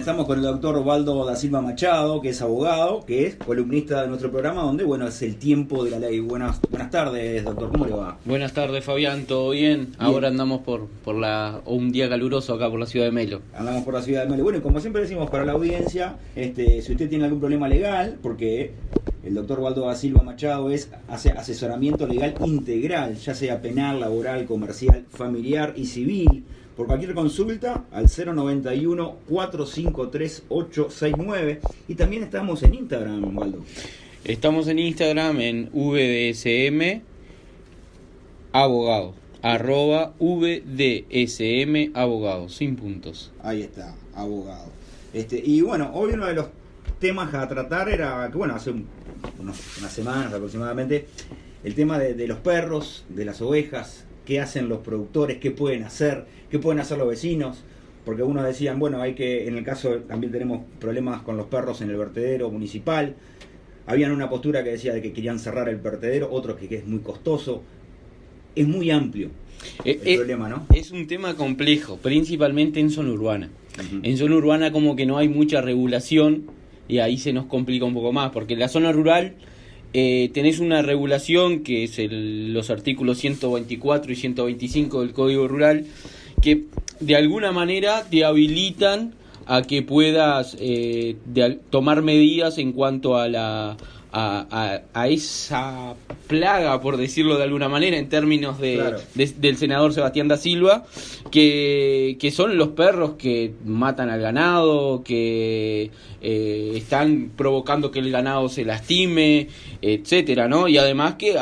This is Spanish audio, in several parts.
estamos con el doctor Waldo da Silva Machado, que es abogado, que es columnista de nuestro programa, donde, bueno, es el tiempo de la ley. Buenas tardes, doctor, ¿cómo le va? Buenas tardes, Fabián, ¿todo bien? Ahora andamos por un día caluroso acá por la ciudad de Melo. Andamos por la ciudad de Melo. Bueno, y como siempre decimos para la audiencia, si usted tiene algún problema legal, porque el doctor Waldo da Silva Machado hace asesoramiento legal integral, ya sea penal, laboral, comercial, familiar y civil. Por cualquier consulta al 091-453-869. Y también estamos en Instagram, Waldo. Estamos en Instagram en VDSM Abogado, @VDSM Abogado, sin puntos. Ahí está, abogado. Y bueno, hoy uno de los temas a tratar era que, bueno, hace unas semanas aproximadamente, el tema de los perros, de las ovejas. ¿Qué hacen los productores? ¿Qué pueden hacer los vecinos? Porque unos decían, bueno, en el caso también tenemos problemas con los perros en el vertedero municipal. Habían una postura que decía de que querían cerrar el vertedero, otros que es muy costoso. Es muy amplio el problema, ¿no? Es un tema complejo, principalmente en zona urbana. Uh-huh. En zona urbana como que no hay mucha regulación y ahí se nos complica un poco más, porque en la zona rural tenés una regulación que es los artículos 124 y 125 del Código Rural, que de alguna manera te habilitan a que puedas tomar medidas en cuanto a esa plaga, por decirlo de alguna manera, en términos del senador Sebastián da Silva, que son los perros que matan al ganado, que están provocando que el ganado se lastime, etcétera, ¿no? Y además ¿qué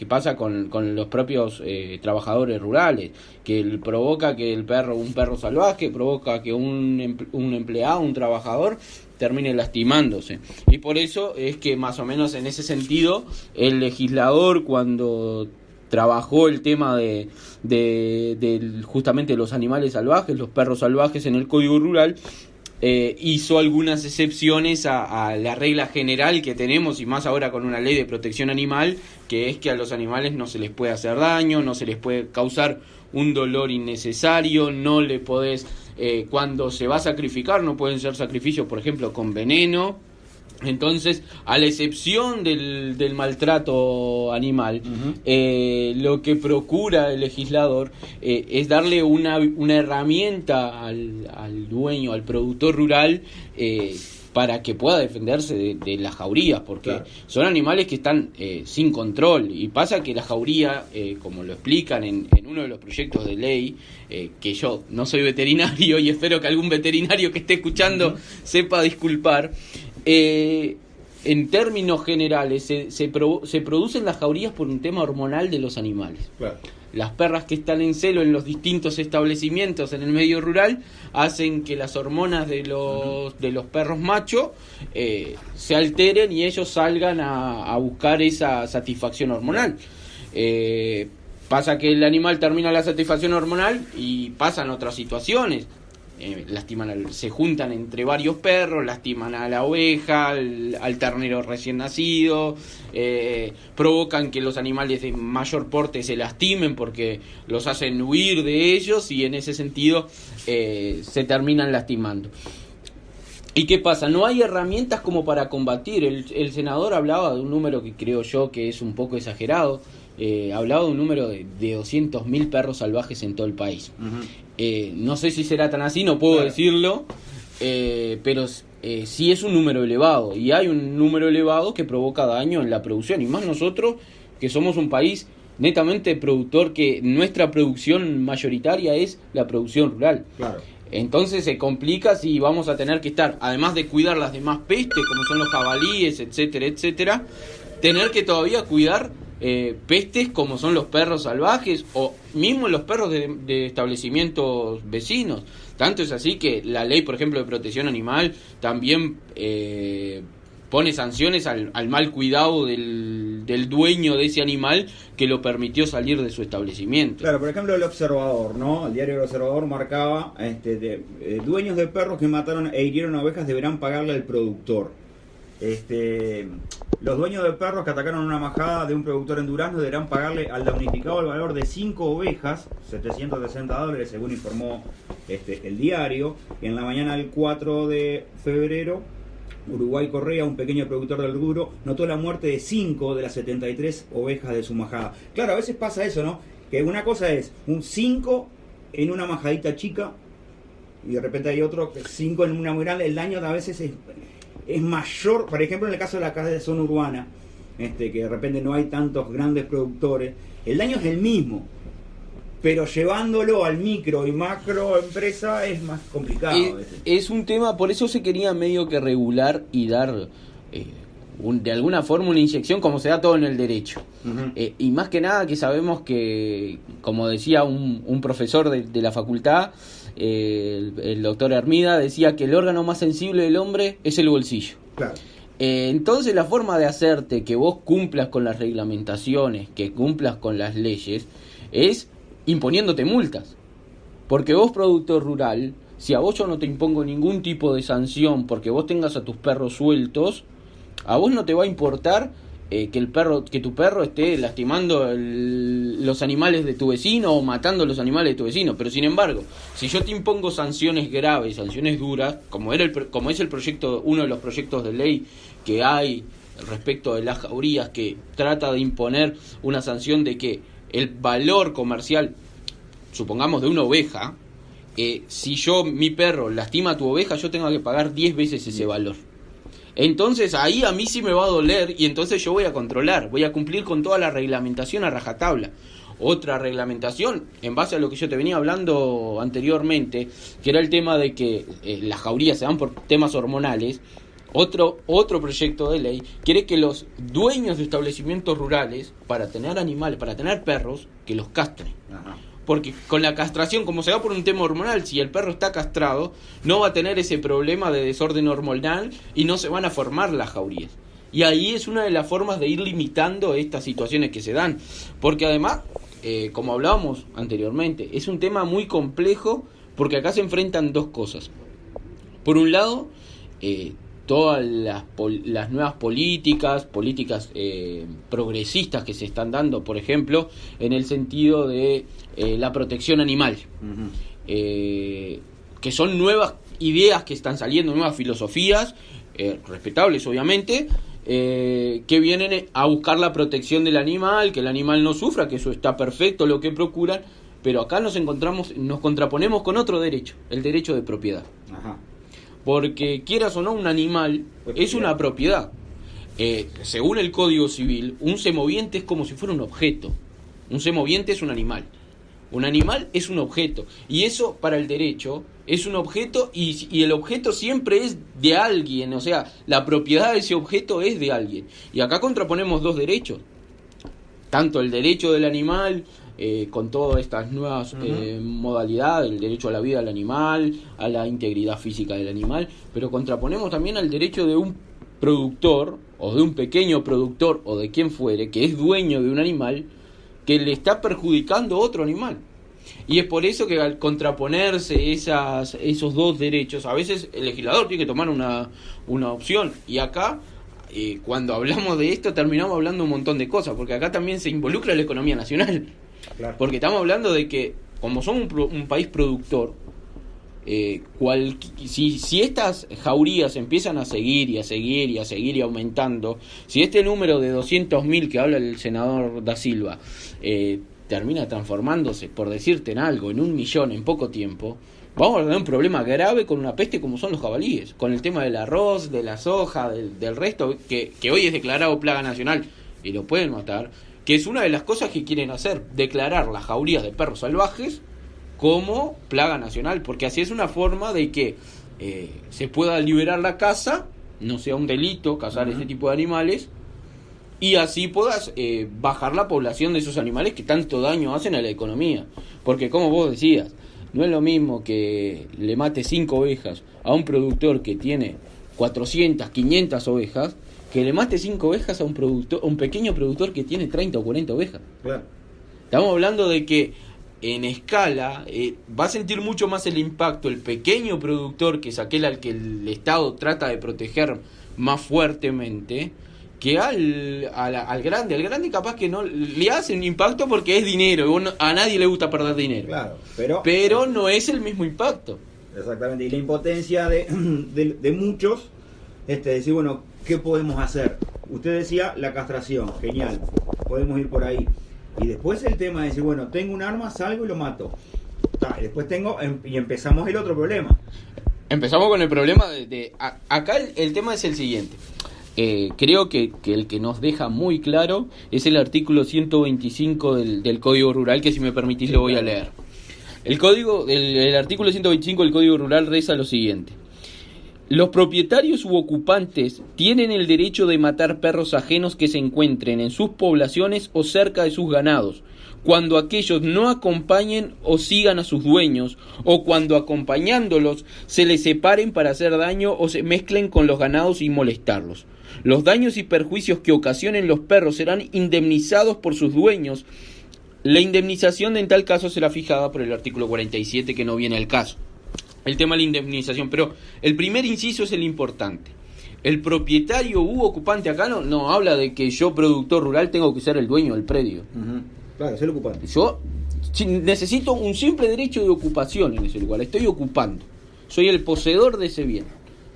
pasa con los propios trabajadores rurales? Que provoca que un perro salvaje, provoca que un empleado, un trabajador, termine lastimándose. Y por eso es que más o menos en ese sentido el legislador, cuando trabajó el tema de justamente los animales salvajes, los perros salvajes en el Código Rural, hizo algunas excepciones a la regla general que tenemos, y más ahora con una ley de protección animal, que es que a los animales no se les puede hacer daño, no se les puede causar un dolor innecesario, no le podés, cuando se va a sacrificar, no pueden ser sacrificios, por ejemplo, con veneno. Entonces, a la excepción del maltrato animal, uh-huh, lo que procura el legislador es darle una herramienta al dueño, al productor rural, para que pueda defenderse de las jaurías, porque claro, son animales que están sin control, y pasa que la jauría, como lo explican en uno de los proyectos de ley, que yo no soy veterinario y espero que algún veterinario que esté escuchando uh-huh sepa disculpar, en términos generales se producen las jaurías por un tema hormonal de los animales. Claro. Las perras que están en celo en los distintos establecimientos en el medio rural hacen que las hormonas de los perros machos se alteren y ellos salgan a buscar esa satisfacción hormonal. Pasa que el animal termina la satisfacción hormonal y pasan otras situaciones. Se juntan entre varios perros, lastiman a la oveja, al ternero recién nacido, provocan que los animales de mayor porte se lastimen porque los hacen huir de ellos, y en ese sentido se terminan lastimando. ¿Y qué pasa? No hay herramientas como para combatir. El senador hablaba de un número que creo yo que es un poco exagerado. Hablaba de un número de 200.000 perros salvajes en todo el país. Uh-huh. No sé si será tan así, no puedo decirlo, pero sí es un número elevado, y hay un número elevado que provoca daño en la producción, y más nosotros que somos un país netamente productor, que nuestra producción mayoritaria es la producción rural. Claro. Entonces se complica si vamos a tener que estar, además de cuidar las demás pestes como son los jabalíes, etcétera, etcétera, tener que todavía cuidar pestes como son los perros salvajes o mismo los perros de establecimientos vecinos. Tanto es así que la ley, por ejemplo, de protección animal también pone sanciones al mal cuidado del dueño de ese animal que lo permitió salir de su establecimiento. Claro, por ejemplo, El Observador, ¿no? El diario El Observador marcaba dueños de perros que mataron e hirieron a ovejas deberán pagarle al productor. Los dueños de perros que atacaron una majada de un productor en Durazno deberán pagarle al damnificado el valor de 5 ovejas, $760, según informó el diario. En la mañana del 4 de febrero, Uruguay Correa, un pequeño productor del rubro, notó la muerte de 5 de las 73 ovejas de su majada. Claro, a veces pasa eso, ¿no? Que una cosa es un 5 en una majadita chica y de repente hay otro 5 en una muy grande. El daño a veces es mayor, por ejemplo en el caso de la casa de zona urbana, que de repente no hay tantos grandes productores, el daño es el mismo, pero llevándolo al micro y macro empresa es más complicado. Es un tema, por eso se quería medio que regular y dar de alguna forma una inyección como se da todo en el derecho. Uh-huh. Y más que nada que sabemos que, como decía un profesor de la facultad, el doctor Hermida, decía que el órgano más sensible del hombre es el bolsillo. Claro. Entonces la forma de hacerte que vos cumplas con las reglamentaciones, que cumplas con las leyes, es imponiéndote multas. Porque vos, productor rural, si a vos yo no te impongo ningún tipo de sanción porque vos tengas a tus perros sueltos, a vos no te va a importar que tu perro esté lastimando los animales de tu vecino o matando los animales de tu vecino. Pero sin embargo, si yo te impongo sanciones graves, sanciones duras, como es el proyecto, uno de los proyectos de ley que hay respecto de las jaurías, que trata de imponer una sanción de que el valor comercial, supongamos de una oveja, si mi perro lastima a tu oveja, yo tengo que pagar 10 veces ese valor. Entonces ahí a mí sí me va a doler y entonces yo voy a controlar, voy a cumplir con toda la reglamentación a rajatabla. Otra reglamentación, en base a lo que yo te venía hablando anteriormente, que era el tema de que las jaurías se dan por temas hormonales. Otro proyecto de ley quiere que los dueños de establecimientos rurales, para tener animales, para tener perros, que los castren. Ajá. Porque con la castración, como se da por un tema hormonal, si el perro está castrado, no va a tener ese problema de desorden hormonal y no se van a formar las jaurías. Y ahí es una de las formas de ir limitando estas situaciones que se dan. Porque además, como hablábamos anteriormente, es un tema muy complejo porque acá se enfrentan dos cosas. Por un lado, todas las nuevas políticas progresistas que se están dando, por ejemplo, en el sentido de la protección animal, uh-huh. Que son nuevas ideas que están saliendo, nuevas filosofías, respetables obviamente, que vienen a buscar la protección del animal, que el animal no sufra, que eso está perfecto lo que procuran, pero acá nos contraponemos con otro derecho, el derecho de propiedad. Ajá. Porque quieras o no, un animal es una propiedad. Según el Código Civil, un semoviente es como si fuera un objeto. Un semoviente es un animal. Un animal es un objeto. Y eso para el derecho es un objeto y el objeto siempre es de alguien. O sea, la propiedad de ese objeto es de alguien. Y acá contraponemos dos derechos. Tanto el derecho del animal, con todas estas nuevas modalidades, el derecho a la vida del animal, a la integridad física del animal, pero contraponemos también al derecho de un productor, o de un pequeño productor, o de quien fuere, que es dueño de un animal, que le está perjudicando a otro animal. Y es por eso que al contraponerse esos dos derechos, a veces el legislador tiene que tomar una opción, y acá, cuando hablamos de esto, terminamos hablando un montón de cosas, porque acá también se involucra la economía nacional. Claro. Porque estamos hablando de que, como somos un país productor, si estas jaurías empiezan a seguir y aumentando, si este número de 200.000 que habla el senador Da Silva termina transformándose, por decirte en algo, en 1 millón en poco tiempo, vamos a tener un problema grave con una peste como son los jabalíes, con el tema del arroz, de la soja, del resto, que hoy es declarado plaga nacional y lo pueden matar, que es una de las cosas que quieren hacer, declarar las jaurías de perros salvajes como plaga nacional, porque así es una forma de que se pueda liberar la caza, no sea un delito cazar ese tipo de animales, y así puedas bajar la población de esos animales que tanto daño hacen a la economía. Porque como vos decías, no es lo mismo que le mate 5 ovejas a un productor que tiene 400, 500 ovejas, que le mate 5 ovejas a un pequeño productor que tiene 30 o 40 ovejas. Claro. Estamos hablando de que en escala va a sentir mucho más el impacto el pequeño productor, que es aquel al que el Estado trata de proteger más fuertemente, que al grande. Al grande capaz que no le hace un impacto porque es dinero. A nadie le gusta perder dinero. Claro, pero no es el mismo impacto. Exactamente. Y la impotencia de muchos, decir, bueno, ¿qué podemos hacer? Usted decía la castración, genial, podemos ir por ahí. Y después el tema de decir, bueno, tengo un arma, salgo y lo mato. Y después y empezamos el otro problema. Empezamos con el problema acá el tema es el siguiente. Creo que el que nos deja muy claro es el artículo 125 del Código Rural, que si me permitís lo voy a leer. El artículo 125 del Código Rural reza lo siguiente: los propietarios u ocupantes tienen el derecho de matar perros ajenos que se encuentren en sus poblaciones o cerca de sus ganados, cuando aquellos no acompañen o sigan a sus dueños, o cuando acompañándolos se les separen para hacer daño o se mezclen con los ganados y molestarlos. Los daños y perjuicios que ocasionen los perros serán indemnizados por sus dueños. La indemnización en tal caso será fijada por el artículo 47, que no viene al caso. El tema de la indemnización, pero el primer inciso es el importante. El propietario u ocupante acá no habla de que yo, productor rural, tengo que ser el dueño del predio. Uh-huh. Claro, es el ocupante. Yo necesito un simple derecho de ocupación en ese lugar. Estoy ocupando. Soy el poseedor de ese bien.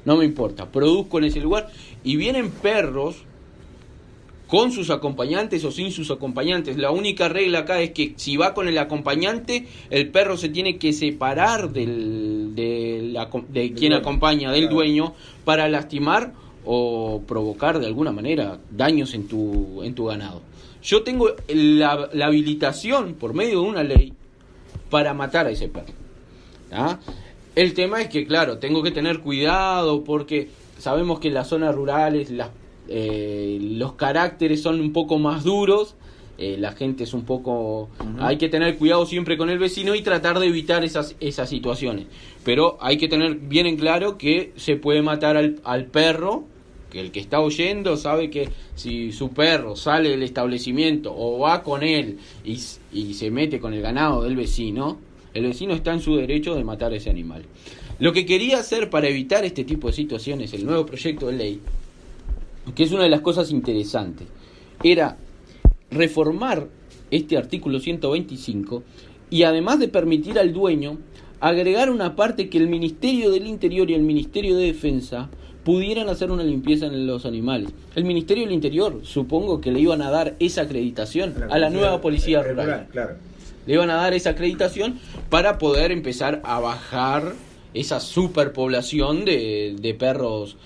No me importa. Produzco en ese lugar y vienen perros con sus acompañantes o sin sus acompañantes. La única regla acá es que si va con el acompañante, el perro se tiene que separar de quien acompaña, del dueño, para lastimar o provocar de alguna manera daños en tu ganado. Yo tengo la habilitación por medio de una ley para matar a ese perro. ¿Ah? El tema es que, claro, tengo que tener cuidado porque sabemos que en las zonas rurales los caracteres son un poco más duros, la gente es un poco... Uh-huh. Hay que tener cuidado siempre con el vecino y tratar de evitar esas situaciones. Pero hay que tener bien en claro que se puede matar al perro, que el que está oyendo sabe que si su perro sale del establecimiento o va con él y se mete con el ganado del vecino, el vecino está en su derecho de matar a ese animal. Lo que quería hacer para evitar este tipo de situaciones, el nuevo proyecto de ley, que es una de las cosas interesantes, era reformar este artículo 125 y además de permitir al dueño agregar una parte que el Ministerio del Interior y el Ministerio de Defensa pudieran hacer una limpieza en los animales. El Ministerio del Interior, supongo que le iban a dar esa acreditación a la nueva policía rural. Claro. Le iban a dar esa acreditación para poder empezar a bajar esa superpoblación de perros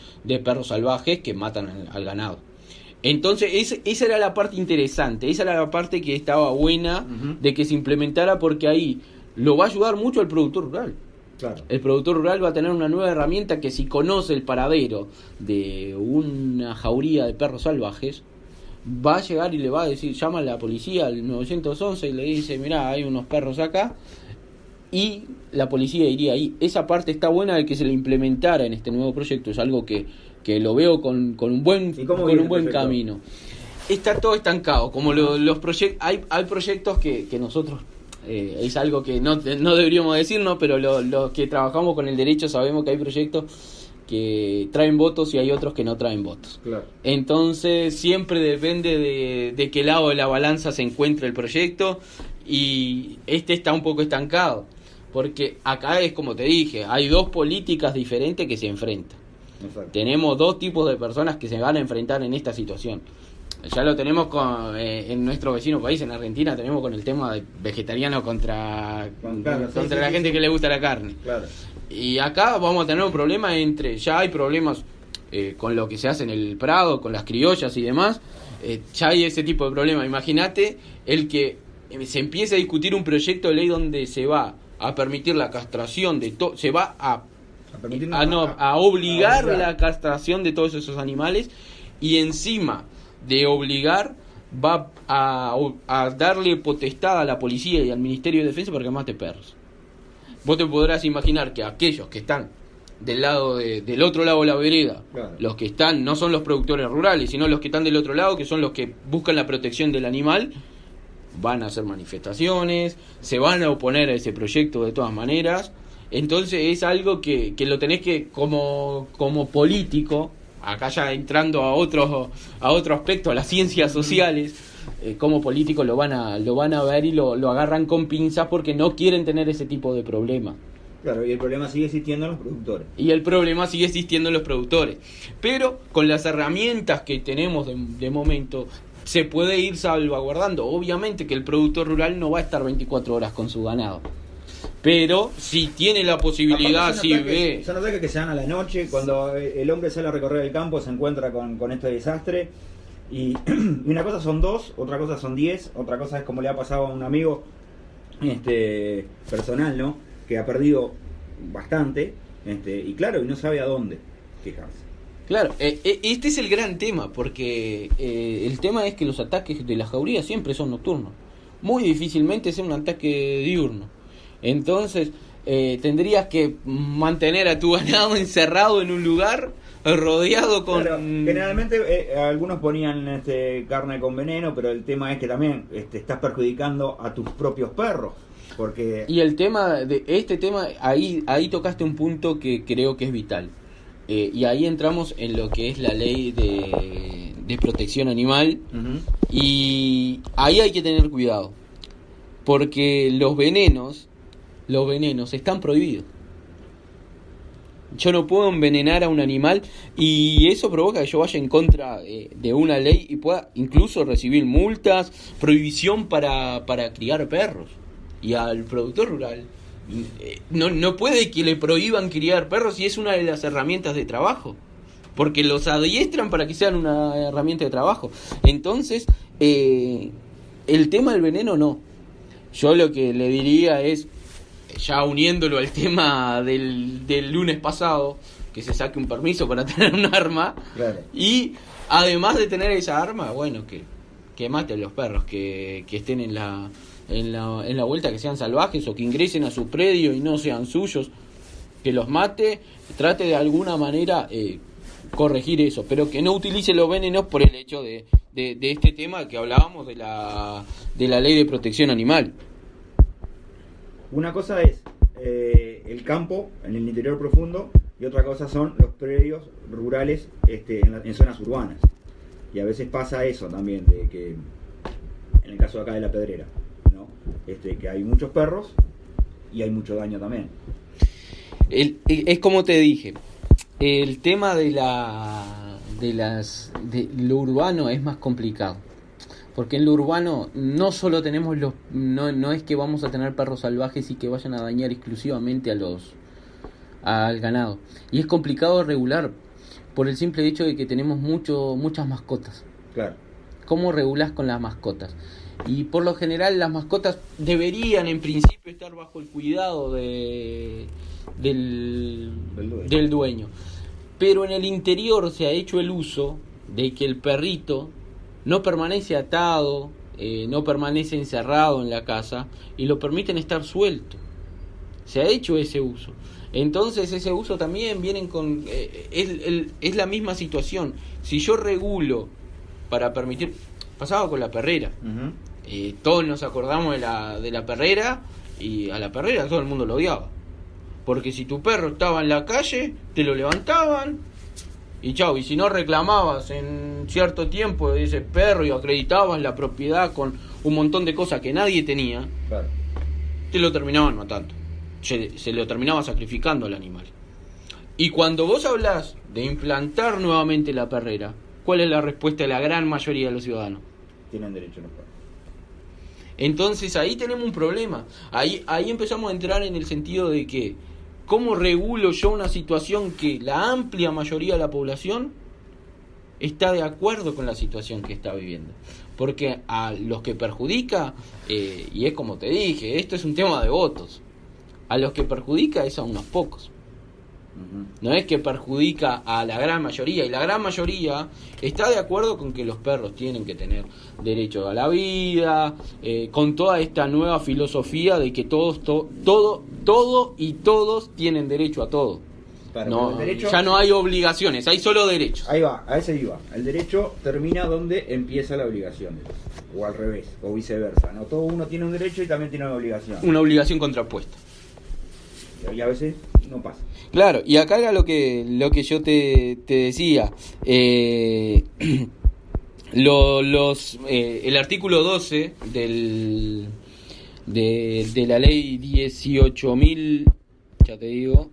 salvajes que matan al ganado. Entonces esa era la parte interesante, esa era la parte que estaba buena, uh-huh, de que se implementara, porque ahí lo va a ayudar mucho al productor rural. Claro. El productor rural va a tener una nueva herramienta que, si conoce el paradero de una jauría de perros salvajes, va a llegar y le va a decir, llama a la policía al 911 y le dice, mirá, hay unos perros acá, y la policía iría ahí. Esa parte está buena de que se le implementara en este nuevo proyecto. Es algo que lo veo con un buen camino. Está todo estancado, como los proyectos. Hay proyectos que nosotros, es algo que no deberíamos decir, ¿no? Pero los que trabajamos con el derecho sabemos que hay proyectos que traen votos y hay otros que no traen votos. Claro. Entonces siempre depende de qué lado de la balanza se encuentre el proyecto, y está un poco estancado, porque acá es como te dije, hay dos políticas diferentes que se enfrentan. Exacto. Tenemos dos tipos de personas que se van a enfrentar en esta situación. Ya lo tenemos en nuestro vecino país, en Argentina, tenemos con el tema de vegetariano contra la gente que le gusta la carne. Claro. Y acá vamos a tener un problema ya hay problemas con lo que se hace en el Prado, con las criollas y demás, ya hay ese tipo de problema. Imagínate el que se empiece a discutir un proyecto de ley donde se va a permitir la castración de se va a obligar la castración de todos esos animales, y encima de obligar va a darle potestad a la policía y al Ministerio de Defensa para que mate perros. Vos te podrás imaginar que aquellos que están del otro lado de la vereda, claro, los que están, no son los productores rurales, sino los que están del otro lado, que son los que buscan la protección del animal, van a hacer manifestaciones, se van a oponer a ese proyecto de todas maneras. Entonces es algo que lo tenés que, como político, acá ya entrando a otro aspecto, a las ciencias sociales, como políticos lo van a ver y lo agarran con pinzas porque no quieren tener ese tipo de problemas. Claro, y el problema sigue existiendo en los productores. Pero con las herramientas que tenemos de momento, se puede ir salvaguardando. Obviamente que el productor rural no va a estar 24 horas con su ganado. Pero si tiene la posibilidad, si ve... Son ataques que se dan a la noche, cuando el hombre sale a recorrer el campo, se encuentra con este desastre. Y una cosa son 2, otra cosa son 10, otra cosa es como le ha pasado a un amigo personal, ¿no? Que ha perdido bastante, y claro, y no sabe a dónde fijarse. Claro, este es el gran tema, porque el tema es que los ataques de la jauría siempre son nocturnos. Muy difícilmente es un ataque diurno. Entonces, tendrías que mantener a tu ganado encerrado en un lugar, rodeado con... Claro, generalmente algunos ponían carne con veneno, pero el tema es que también estás perjudicando a tus propios perros. Porque... Y el tema de este tema, ahí tocaste un punto que creo que es vital. Y ahí entramos en lo que es la ley de protección animal. Uh-huh. Y ahí hay que tener cuidado, porque los venenos están prohibidos. Yo no puedo envenenar a un animal, y eso provoca que yo vaya en contra de una ley y pueda incluso recibir multas, prohibición para criar perros. Y al productor rural no puede que le prohíban criar perros si es una de las herramientas de trabajo, porque los adiestran para que sean una herramienta de trabajo. Entonces, el tema del veneno no. Yo lo que le diría es, ya uniéndolo al tema del lunes pasado, que se saque un permiso para tener un arma. Claro. Y además de tener esa arma, bueno, que mate a los perros que estén en la vuelta, que sean salvajes o que ingresen a su predio y no sean suyos, que los mate, trate de alguna manera corregir eso, pero que no utilice los venenos por el hecho de este tema que hablábamos de la ley de protección animal. Una cosa es el campo en el interior profundo, y otra cosa son los predios rurales en zonas urbanas. Y a veces pasa eso también, de que en el caso de acá de La Pedrera, ¿no? Que hay muchos perros y hay mucho daño también. Es como te dije, el tema de lo urbano es más complicado, porque en lo urbano no solo tenemos no es que vamos a tener perros salvajes y que vayan a dañar exclusivamente al ganado, y es complicado regular por el simple hecho de que tenemos muchas mascotas. Claro. ¿Cómo regulás con las mascotas? Y por lo general las mascotas deberían en principio estar bajo el cuidado del dueño. Pero en el interior se ha hecho el uso de que el perrito no permanece atado, no permanece encerrado en la casa, y lo permiten estar suelto. Se ha hecho ese uso. Entonces ese uso también vienen con... es la misma situación. Si yo regulo para permitir... Pasaba con la perrera. Uh-huh. Todos nos acordamos de la perrera, y a la perrera todo el mundo lo odiaba. Porque si tu perro estaba en la calle, te lo levantaban y chau. Y si no reclamabas en cierto tiempo de ese perro y acreditabas la propiedad con un montón de cosas que nadie tenía, claro, te lo terminaban matando. Se lo terminaba sacrificando al animal. Y cuando vos hablás de implantar nuevamente la perrera, ¿cuál es la respuesta de la gran mayoría de los ciudadanos? Tienen derecho a los perros. Entonces ahí tenemos un problema. Ahí empezamos a entrar en el sentido de que ¿cómo regulo yo una situación que la amplia mayoría de la población está de acuerdo con la situación que está viviendo? Porque a los que perjudica, y es como te dije, esto es un tema de votos, a los que perjudica es a unos pocos. Uh-huh. No es que perjudica a la gran mayoría, y la gran mayoría está de acuerdo con que los perros tienen que tener derecho a la vida, con toda esta nueva filosofía de que todo y todos tienen derecho a todo. Claro, No, derecho, ya no hay obligaciones, hay solo derechos. Ahí va, a ese iba. El derecho termina donde empieza la obligación, o al revés, o viceversa, ¿no? Todo uno tiene un derecho y también tiene una obligación. Una obligación contrapuesta. y a veces no pasa. Claro, y acá era lo que yo te decía. El artículo 12 de la ley 18.000, ya te digo,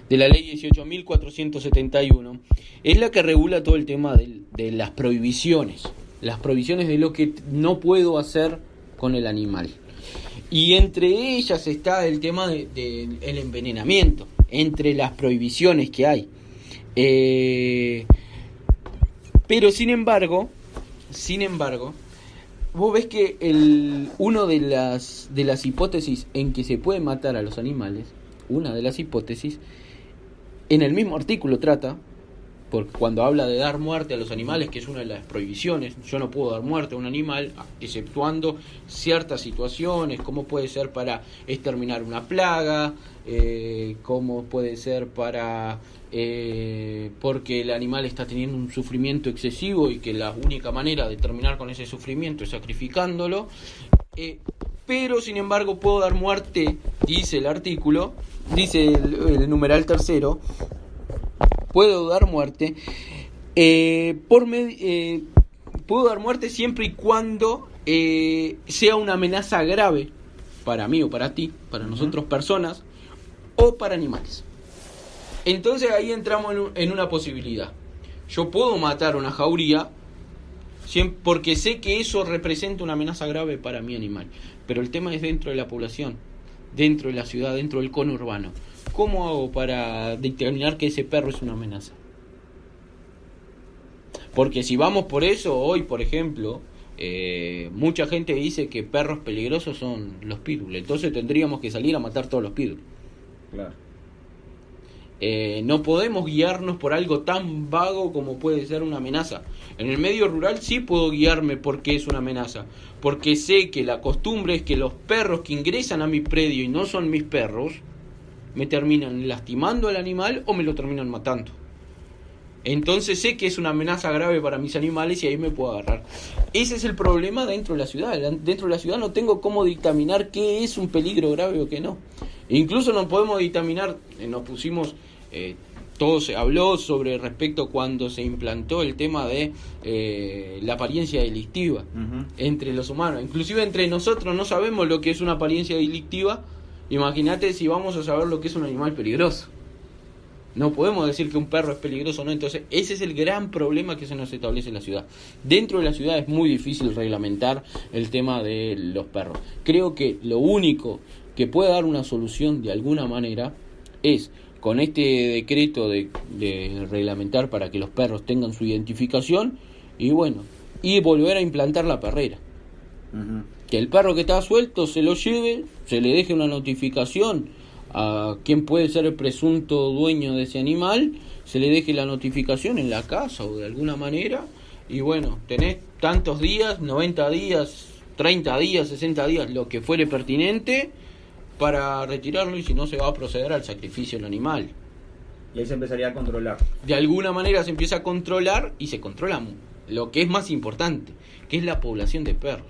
de la ley 18.471, es la que regula todo el tema de las prohibiciones de lo que no puedo hacer con el animal. Y entre ellas está el tema del envenenamiento, entre las prohibiciones que hay. Pero sin embargo, vos ves que uno de las hipótesis en que se puede matar a los animales, una de las hipótesis, en el mismo artículo trata, porque cuando habla de dar muerte a los animales, que es una de las prohibiciones, yo no puedo dar muerte a un animal, exceptuando ciertas situaciones, como puede ser para exterminar una plaga, como puede ser para porque el animal está teniendo un sufrimiento excesivo y que la única manera de terminar con ese sufrimiento es sacrificándolo, pero sin embargo puedo dar muerte, dice el artículo, dice el numeral tercero, puedo dar muerte puedo dar muerte siempre y cuando sea una amenaza grave para mí o para ti, para nosotros personas o para animales. Entonces ahí entramos en una posibilidad. Yo puedo matar una jauría porque sé que eso representa una amenaza grave para mi animal, pero el tema es dentro de la población, dentro de la ciudad, dentro del conurbano. ¿Cómo hago para determinar que ese perro es una amenaza? Porque si vamos por eso, hoy por ejemplo, mucha gente dice que perros peligrosos son los pitbull, entonces tendríamos que salir a matar todos los pitbull. Claro. No podemos guiarnos por algo tan vago como puede ser una amenaza. En el medio rural sí puedo guiarme porque es una amenaza, porque sé que la costumbre es que los perros que ingresan a mi predio y no son mis perros me terminan lastimando al animal o me lo terminan matando. Entonces sé que es una amenaza grave para mis animales y ahí me puedo agarrar. Ese es el problema dentro de la ciudad. Dentro de la ciudad no tengo cómo dictaminar qué es un peligro grave o qué no. Incluso no podemos dictaminar, nos pusimos, todo se habló sobre respecto cuando se implantó el tema de la apariencia delictiva entre los humanos. Inclusive entre nosotros no sabemos lo que es una apariencia delictiva. Imagínate si vamos a saber lo que es un animal peligroso. No podemos decir que un perro es peligroso o no. Entonces ese es el gran problema que se nos establece en la ciudad. Dentro de la ciudad es muy difícil reglamentar el tema de los perros. Creo que lo único que puede dar una solución de alguna manera es con este decreto de reglamentar para que los perros tengan su identificación y bueno, y volver a implantar la perrera. Que el perro que está suelto se lo lleve, se le deje una notificación a quien puede ser el presunto dueño de ese animal, se le deje la notificación en la casa o de alguna manera, y bueno, tenés tantos días, 90 días, 30 días, 60 días, lo que fuere pertinente para retirarlo, y si no se va a proceder al sacrificio del animal. Y ahí se empezaría a controlar. De alguna manera se empieza a controlar y se controla lo que es más importante, que es la población de perros.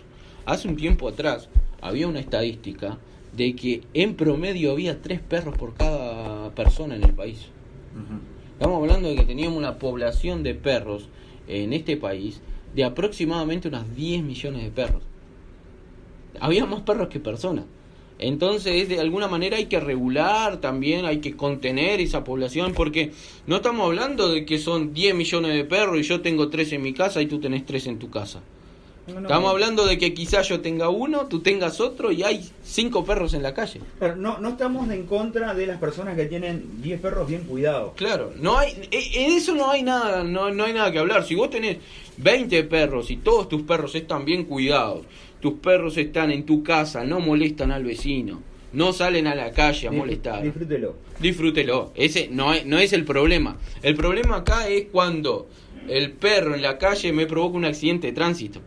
Hace un tiempo atrás había una estadística de que en promedio había 3 perros por cada persona en el país. Estamos hablando de que teníamos una población de perros en este país de aproximadamente unas 10 millones de perros. Había más perros que personas. Entonces, de alguna manera hay que regular también, hay que contener esa población, porque no estamos hablando de que son 10 millones de perros y yo tengo 3 en mi casa y tú tenés 3 en tu casa. Estamos hablando de que quizás yo tenga uno, tú tengas otro y hay 5 perros en la calle. Pero no estamos en contra de las personas que tienen 10 perros bien cuidados. Claro, no hay, en eso no hay nada, no hay nada que hablar. Si vos tenés 20 perros y todos tus perros están bien cuidados, tus perros están en tu casa, no molestan al vecino, no salen a la calle a molestar. Disfrútelo. Ese no es el problema. El problema acá es cuando el perro en la calle me provoca un accidente de tránsito.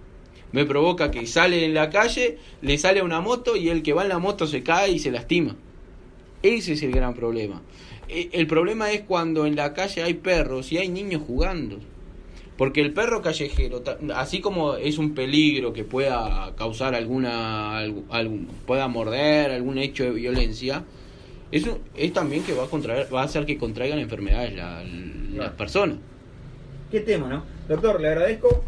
Me provoca que sale en la calle, le sale una moto y el que va en la moto se cae y se lastima. Ese es el gran problema. El problema es cuando en la calle hay perros y hay niños jugando. Porque el perro callejero, así como es un peligro que pueda causar pueda morder, algún hecho de violencia, Eso es también que va a hacer que contraigan enfermedades las personas. Qué tema, ¿no? Doctor, le agradezco,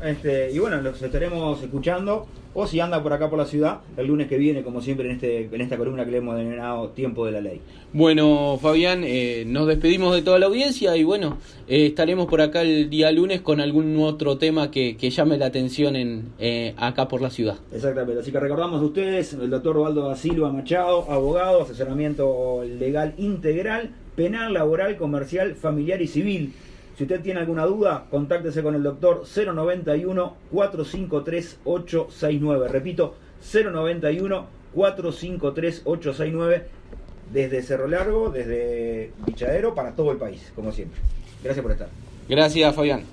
y bueno, los estaremos escuchando, o si anda por acá por la ciudad, el lunes que viene, como siempre, en esta columna que le hemos denominado Tiempo de la Ley. Bueno, Fabián, nos despedimos de toda la audiencia y bueno, estaremos por acá el día lunes con algún otro tema que llame la atención acá por la ciudad. Exactamente, así que recordamos a ustedes, el doctor Osvaldo da Silva Machado, abogado, asesoramiento legal integral, penal, laboral, comercial, familiar y civil. Si usted tiene alguna duda, contáctese con el doctor 091-453-869. Repito, 091-453-869 desde Cerro Largo, desde Bichadero, para todo el país, como siempre. Gracias por estar. Gracias, Fabián.